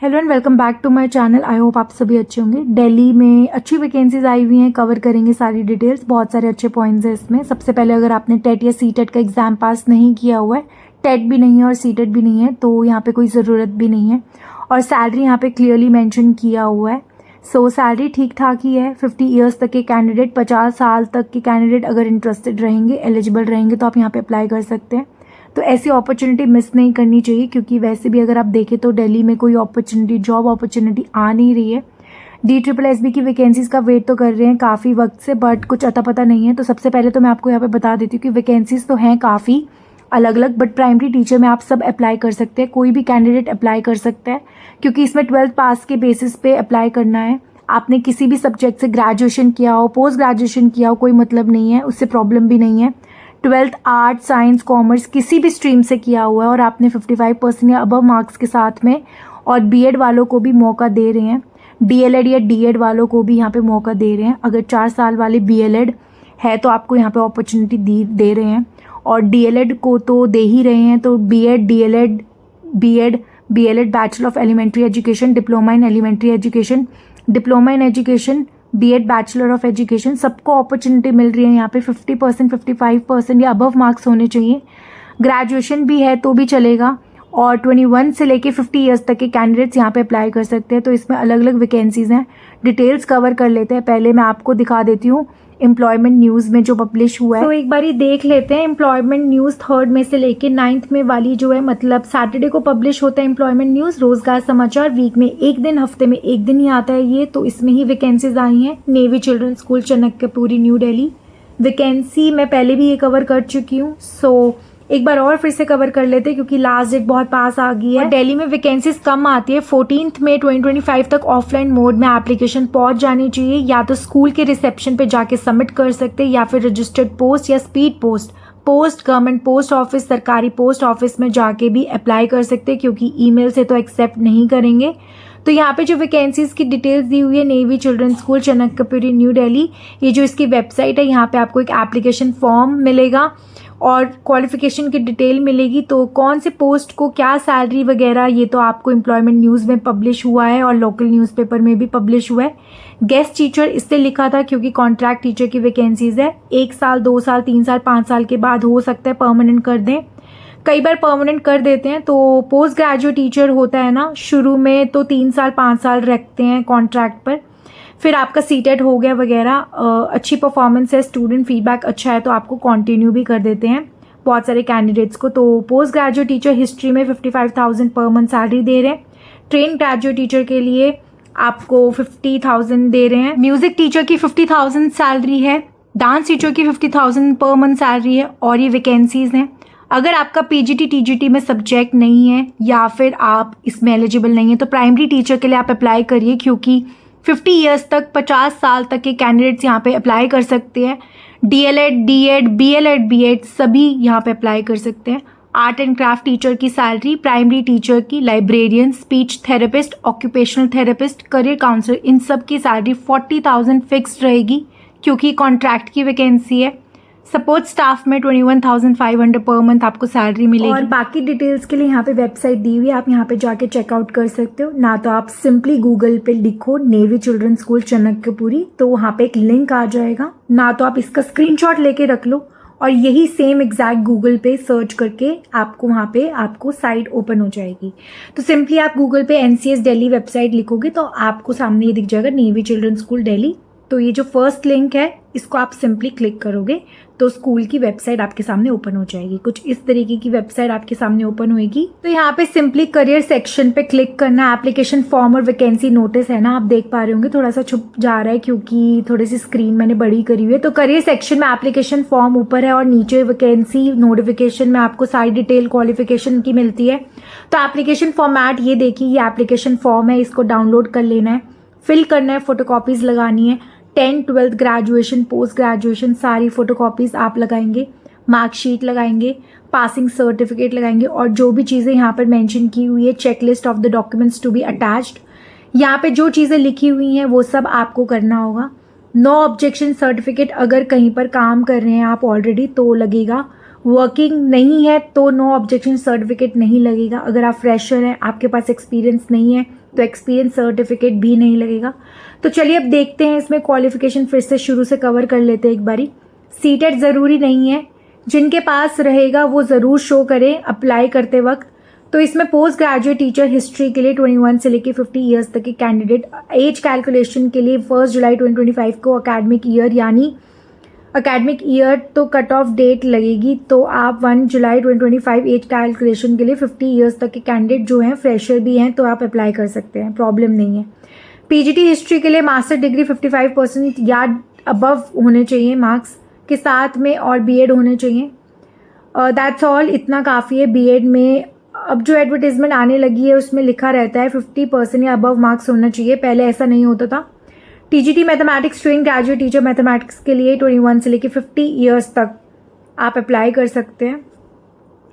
Hello and welcome back to my channel. I hope आप सभी अच्छे होंगे। दिल्ली में अच्छी वैकेंसीज आई हुई हैं, कवर करेंगे सारी डिटेल्स। बहुत सारे अच्छे पॉइंट्स हैं इसमें। सबसे पहले अगर आपने टेट या सीटेट का एग्जाम पास नहीं किया हुआ है, टेट भी नहीं है और सीटेट भी नहीं है, तो यहाँ पे कोई ज़रूरत भी नहीं है। और सैलरी यहाँ पे क्लियरली मैंशन किया हुआ है। सो सैलरी ठीक ठाक ही है। 50 ईयर्स तक के कैंडिडेट, 50 साल तक के कैंडिडेट अगर इंटरेस्टेड रहेंगे, एलिजिबल रहेंगे, तो आप यहाँ पे अप्लाई कर सकते हैं। तो ऐसी अपॉर्चुनिटी मिस नहीं करनी चाहिए, क्योंकि वैसे भी अगर आप देखें तो दिल्ली में कोई अपॉर्चुनिटी, जॉब अपॉर्चुनिटी आ नहीं रही है। DSSB की वैकेंसीज़ का वेट तो कर रहे हैं काफ़ी वक्त से, बट कुछ अता पता नहीं है। तो सबसे पहले तो मैं आपको यहाँ पे बता देती हूँ कि वैकेंसीज़ तो हैं काफ़ी अलग अलग, बट प्राइमरी टीचर में आप सब अप्लाई कर सकते हैं। कोई भी कैंडिडेट अप्लाई कर सकता है, क्योंकि इसमें 12th पास के बेसिस पे अप्लाई करना है। आपने किसी भी सब्जेक्ट से ग्रेजुएशन किया हो, पोस्ट ग्रेजुएशन किया हो, कोई मतलब नहीं है, उससे प्रॉब्लम भी नहीं है। 12th आर्ट, साइंस, कॉमर्स किसी भी स्ट्रीम से किया हुआ है और आपने 55% या अबव मार्क्स के साथ में, और बीएड वालों को भी मौका दे रहे हैं, डीएलएड या डीएड वालों को भी यहाँ पे मौका दे रहे हैं। अगर 4 साल वाले बीएलएड है तो आपको यहाँ पे अपॉर्चुनिटी दे रहे हैं, और डीएलएड को तो दे ही रहे हैं। तो BEd, DElEd, BElEd bachelor of elementary education, diploma in elementary education, diploma in education, BEd bachelor of education, सबको अपॉर्चुनिटी मिल रही है यहाँ पे। 50%, 55% या अबव मार्क्स होने चाहिए। ग्रेजुएशन भी है तो भी चलेगा, और 21 से लेके 50 ईयर्स तक के कैंडिडेट्स यहाँ पे अप्लाई कर सकते हैं। तो इसमें अलग अलग वैकेंसीज हैं, डिटेल्स कवर कर लेते हैं। पहले मैं आपको दिखा देती हूँ एम्प्लॉयमेंट न्यूज़ में जो पब्लिश हुआ है। तो एक बारी देख लेते हैं। एम्प्लॉयमेंट न्यूज़ 3rd में से लेके 9th में वाली जो है, मतलब सैटरडे को पब्लिश होता है एम्प्लॉयमेंट न्यूज़। रोजगार समाचार वीक में एक दिन, हफ्ते में एक दिन ही आता है ये। तो इसमें ही वैकेंसीज आई हैं। Navy children school, Chanakyapuri, new Delhi. Vacancy मैं पहले भी ये कवर कर चुकी हूँ, सो एक बार और फिर से कवर कर लेते हैं, क्योंकि लास्ट डेट बहुत पास आ गई है। और दिल्ली में वैकेंसीज कम आती है। 14 मई 2025 तक ऑफलाइन मोड में एप्लीकेशन पहुंच जानी चाहिए। या तो स्कूल के रिसेप्शन पे जाके सबमिट कर सकते हैं, या फिर रजिस्टर्ड पोस्ट या speed post government post office, सरकारी पोस्ट ऑफिस में जाके भी अप्लाई कर सकते हैं, क्योंकि ईमेल से तो एक्सेप्ट नहीं करेंगे। तो यहाँ पे जो वैकेंसीज की डिटेल्स दी हुई है, navy children school, Chanakyapuri, new Delhi, ये जो इसकी वेबसाइट है, यहाँ पे आपको एक एप्लीकेशन फॉर्म मिलेगा और क्वालिफिकेशन की डिटेल मिलेगी। तो कौन से पोस्ट को क्या सैलरी वगैरह, ये तो आपको एम्प्लॉयमेंट न्यूज़ में पब्लिश हुआ है और लोकल न्यूज़पेपर में भी पब्लिश हुआ है। गेस्ट टीचर इससे लिखा था, क्योंकि कॉन्ट्रैक्ट टीचर की वैकेंसीज है। 1 साल, 2 साल, 3 साल, 5 साल के बाद हो सकता है परमानेंट कर दें। कई बार परमानेंट कर देते हैं। तो पोस्ट ग्रेजुएट टीचर होता है ना, शुरू में तो 3 साल 5 साल रखते हैं कॉन्ट्रैक्ट पर, फिर आपका सीटेट हो गया वगैरह, अच्छी परफॉर्मेंस है, स्टूडेंट फीडबैक अच्छा है, तो आपको कंटिन्यू भी कर देते हैं बहुत सारे कैंडिडेट्स को। तो पोस्ट ग्रेजुएट टीचर हिस्ट्री में 55,000 पर मंथ सैलरी दे रहे हैं। ट्रेन ग्रेजुएट टीचर के लिए आपको 50,000 दे रहे हैं। म्यूजिक टीचर की 50,000 सैलरी है। डांस टीचर की 50,000 पर मंथ सैलरी है। और ये वैकेंसीज हैं। अगर आपका पीजीटी टीजीटी में सब्जेक्ट नहीं है, या फिर आप इसमें एलिजिबल नहीं है, तो प्राइमरी टीचर के लिए आप अप्लाई करिए, क्योंकि 50 ईयर्स तक, 50 साल तक के कैंडिडेट्स यहाँ पे अप्लाई कर सकते हैं। डीएलएड, डीएड, बीएलएड, बीएड सभी यहाँ पे अप्लाई कर सकते हैं। आर्ट एंड क्राफ्ट टीचर की सैलरी, प्राइमरी टीचर की, librarian, speech therapist, occupational therapist, career counsellor, इन सब की सैलरी 40,000 फिक्स्ड रहेगी, क्योंकि कॉन्ट्रैक्ट की वैकेंसी है। सपोर्ट स्टाफ में 21,500 पर मंथ आपको सैलरी मिलेगी। और बाकी डिटेल्स के लिए यहाँ पे वेबसाइट दी हुई है, आप यहाँ पे जाके चेकआउट कर सकते हो। ना तो आप सिंपली गूगल पे लिखो नेवी चिल्ड्रन स्कूल चनकपुरी, तो वहाँ पे एक लिंक आ जाएगा, ना तो आप इसका स्क्रीनशॉट लेके रख लो और यही सेम एग्जैक्ट गूगल पे सर्च करके आपको वहाँ पे आपको साइट ओपन हो जाएगी। तो सिंपली आप गूगल पे NCS दिल्ली वेबसाइट लिखोगे तो आपको सामने ये दिख जाएगा, नेवी चिल्ड्रन स्कूल दिल्ली। तो ये जो फर्स्ट लिंक है, इसको आप सिंपली क्लिक करोगे तो स्कूल की वेबसाइट आपके सामने ओपन हो जाएगी। कुछ इस तरीके की वेबसाइट आपके सामने ओपन होगी। तो यहाँ पे सिंपली करियर सेक्शन पे क्लिक करना। एप्लीकेशन फॉर्म और वैकेंसी नोटिस है ना, आप देख पा रहे होंगे, थोड़ा सा छुप जा रहा है क्योंकि थोड़ी सी स्क्रीन मैंने बड़ी करी हुई है। तो करियर सेक्शन में एप्लीकेशन फॉर्म ऊपर है और नीचे वैकेंसी नोटिफिकेशन में आपको सारी डिटेल क्वालिफिकेशन की मिलती है। तो एप्लीकेशन फॉर्मेट ये देखिए, ये एप्लीकेशन फॉर्म है, इसको डाउनलोड कर लेना है, फिल करना है, फोटोकॉपीज लगानी है। 10th, 12th, graduation, post graduation सारी फोटोकॉपीज आप लगाएंगे, मार्कशीट लगाएंगे, पासिंग सर्टिफिकेट लगाएंगे, और जो भी चीज़ें यहाँ पर मेंशन की हुई है, checklist of the documents to be attached, यहाँ पे जो चीज़ें लिखी हुई हैं वो सब आपको करना होगा। नो ऑब्जेक्शन सर्टिफिकेट, अगर कहीं पर काम कर रहे हैं आप ऑलरेडी तो लगेगा। वर्किंग नहीं है तो नो ऑब्जेक्शन सर्टिफिकेट नहीं लगेगा। अगर आप फ्रेशर हैं, आपके पास एक्सपीरियंस नहीं है, तो एक्सपीरियंस सर्टिफिकेट भी नहीं लगेगा। तो चलिए अब देखते हैं इसमें क्वालिफिकेशन, फिर से शुरू से कवर कर लेते हैं एक बारी। सीटेट ज़रूरी नहीं है, जिनके पास रहेगा वो ज़रूर शो करें अप्लाई करते वक्त। तो इसमें पोस्ट ग्रेजुएट टीचर हिस्ट्री के लिए 21 से लेकर 50 ईयर्स तक के कैंडिडेट, एज कैलकुलेशन के लिए 1 जुलाई 2025 को अकेडमिक ईयर, यानी अकेडमिक ईयर तो कट ऑफ डेट लगेगी, तो आप 1 जुलाई 2025 एज कैलकुलेशन के लिए 50 ईयर्स तक के कैंडिडेट जो हैं, फ्रेशर भी हैं, तो आप अप्लाई कर सकते हैं, प्रॉब्लम नहीं है। पीजीटी हिस्ट्री के लिए मास्टर डिग्री 55% या अबव होने चाहिए मार्क्स के साथ में, और बीएड होने चाहिए। दैट्स ऑल, इतना काफ़ी है। बीएड में अब जो एडवर्टीजमेंट आने लगी है उसमें लिखा रहता है 50% या अबव मार्क्स होना चाहिए, पहले ऐसा नहीं होता था। TGT mathematics train graduate teacher mathematics के लिए 21 से लेकर 50 ईयर्स तक आप अप्लाई कर सकते हैं।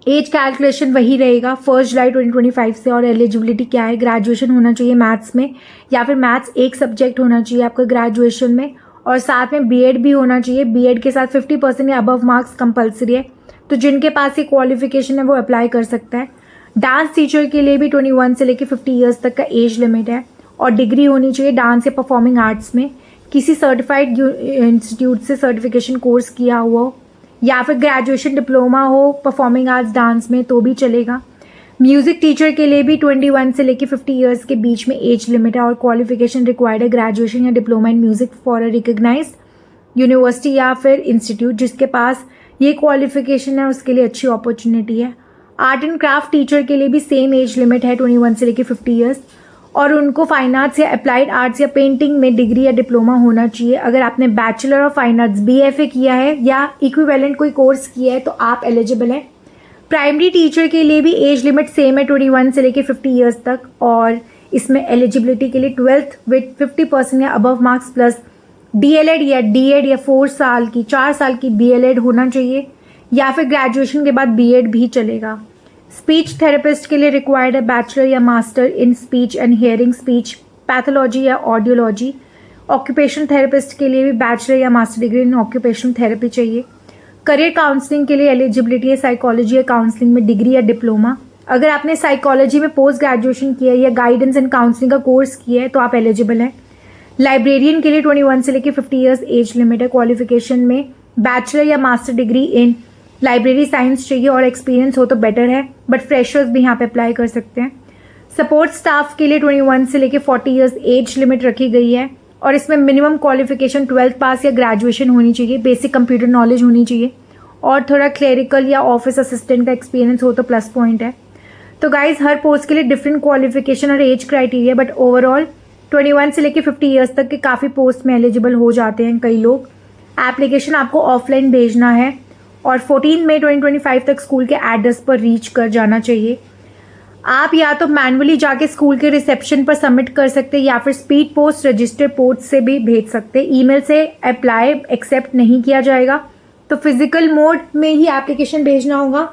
एज कैलकुलेशन वही रहेगा 1 जुलाई 2025 से, और एलिजिबिलिटी क्या है, ग्रेजुएशन होना चाहिए मैथ्स में, या फिर मैथ्स एक सब्जेक्ट होना चाहिए आपका ग्रेजुएशन में, और साथ में बीएड भी होना चाहिए। बीएड के साथ 50% या अबव मार्क्स कंपलसरी है, तो जिनके पास ये क्वालिफिकेशन है वो अप्लाई कर सकता है। डांस टीचर के लिए भी 21 से लेकर 50 ईयर्स तक का एज लिमिट है, और डिग्री होनी चाहिए डांस या परफॉर्मिंग आर्ट्स में, किसी सर्टिफाइड इंस्टीट्यूट से सर्टिफिकेशन कोर्स किया हुआ हो, या फिर ग्रेजुएशन डिप्लोमा हो परफॉर्मिंग आर्ट्स डांस में, तो भी चलेगा। म्यूजिक टीचर के लिए भी 21 से लेकर 50 ईयर्स के बीच में एज लिमिट है, और क्वालिफिकेशन रिक्वायर्ड है ग्रेजुएशन या diploma in music for a recognised university या फिर इंस्टीट्यूट। जिसके पास ये क्वालिफिकेशन है उसके लिए अच्छी अपॉर्चुनिटी है। आर्ट एंड क्राफ्ट टीचर के लिए भी सेम एज लिमिट है 21 से लेकर 50 ईयर्स, और उनको फाइन आर्ट्स या अप्लाइड आर्ट्स या पेंटिंग में डिग्री या डिप्लोमा होना चाहिए। अगर आपने bachelor of fine arts BFA किया है या इक्विवेलेंट कोई कोर्स किया है तो आप एलिजिबल हैं। प्राइमरी टीचर के लिए भी एज लिमिट सेम है 21 से लेकर 50 ईयर्स तक, और इसमें एलिजिबिलिटी के लिए 12th विद 50% या अबव मार्क्स प्लस DLED या DED या 4 साल की BLED होना चाहिए, या फिर ग्रेजुएशन के बाद BEd भी चलेगा। स्पीच थेरेपिस्ट के लिए रिक्वायर्ड है बैचलर या master in speech and hearing, speech pathology या ऑडियोलॉजी। ऑक्यूपेशन थेरेपिस्ट के लिए भी बैचलर या master degree in occupational therapy चाहिए। करियर काउंसलिंग के लिए एलिजिबिलिटी है साइकोलॉजी या काउंसलिंग में डिग्री या डिप्लोमा। अगर आपने साइकोलॉजी में पोस्ट ग्रेजुएशन किया है या गाइडेंस एंड काउंसलिंग का कोर्स किया है तो आप एलिजिबल हैं। लाइब्रेरियन के लिए 21 से लेकर 50 ईयर्स एज लिमिट है। क्वालिफिकेशन में बैचलर या master degree in library science चाहिए, और एक्सपीरियंस हो तो बेटर है, बट फ्रेशर्स भी यहाँ पे अप्लाई कर सकते हैं। सपोर्ट स्टाफ के लिए 21 से लेकर 40 ईयर्स एज लिमिट रखी गई है, और इसमें मिनिमम क्वालिफिकेशन 12th पास या ग्रेजुएशन होनी चाहिए, बेसिक कंप्यूटर नॉलेज होनी चाहिए, और थोड़ा क्लेरिकल या ऑफिस असिस्टेंट का एक्सपीरियंस हो तो प्लस पॉइंट है। तो गाइज हर पोस्ट के लिए डिफरेंट क्वालिफिकेशन और एज क्राइटेरिया, बट ओवरऑल 21 से लेकर 50 ईयर्स तक के काफ़ी पोस्ट में एलिजिबल हो जाते हैं कई लोग। एप्लीकेशन आपको ऑफलाइन भेजना है, और 14 मई 2025 तक स्कूल के एड्रेस पर रीच कर जाना चाहिए। आप या तो मैनुअली जाके स्कूल के रिसेप्शन पर सबमिट कर सकते हैं, या फिर स्पीड पोस्ट रजिस्टर्ड पोस्ट से भी भेज सकते हैं। ईमेल से अप्लाई एक्सेप्ट नहीं किया जाएगा, तो फिजिकल मोड में ही एप्लीकेशन भेजना होगा।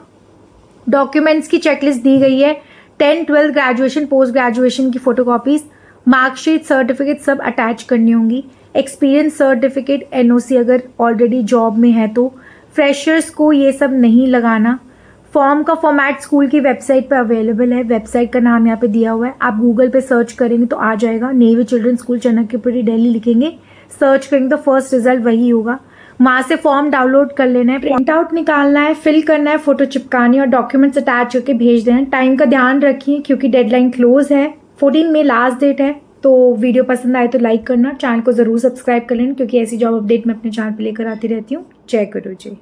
डॉक्यूमेंट्स की चेकलिस्ट दी गई है, 10th 12th graduation post graduation की फोटोकॉपीज, मार्कशीट सर्टिफिकेट सब अटैच करनी होंगी। एक्सपीरियंस सर्टिफिकेट NOC अगर ऑलरेडी जॉब में है तो। फ्रेशर्स को ये सब नहीं लगाना। फॉर्म का फॉर्मेट स्कूल की वेबसाइट पर अवेलेबल है, वेबसाइट का नाम यहाँ पे दिया हुआ है, आप गूगल पे सर्च करेंगे तो आ जाएगा। Navy children school Chanakyapuri Delhi लिखेंगे, सर्च करेंगे तो फर्स्ट रिजल्ट वही होगा। वहाँ से फॉर्म डाउनलोड कर लेना है, प्रिंट आउट निकालना है, फिल करना है, फोटो चिपकानी और डॉक्यूमेंट्स अटैच करके भेज देना। टाइम का ध्यान रखिए क्योंकि डेडलाइन क्लोज है, 14 मई लास्ट डेट है। तो वीडियो पसंद आए तो लाइक करना, चैनल को जरूर सब्सक्राइब कर लेना क्योंकि ऐसी जॉब अपडेट मैं अपने चैनल पे लेकर आती रहती हूँ। जय गुरु जी।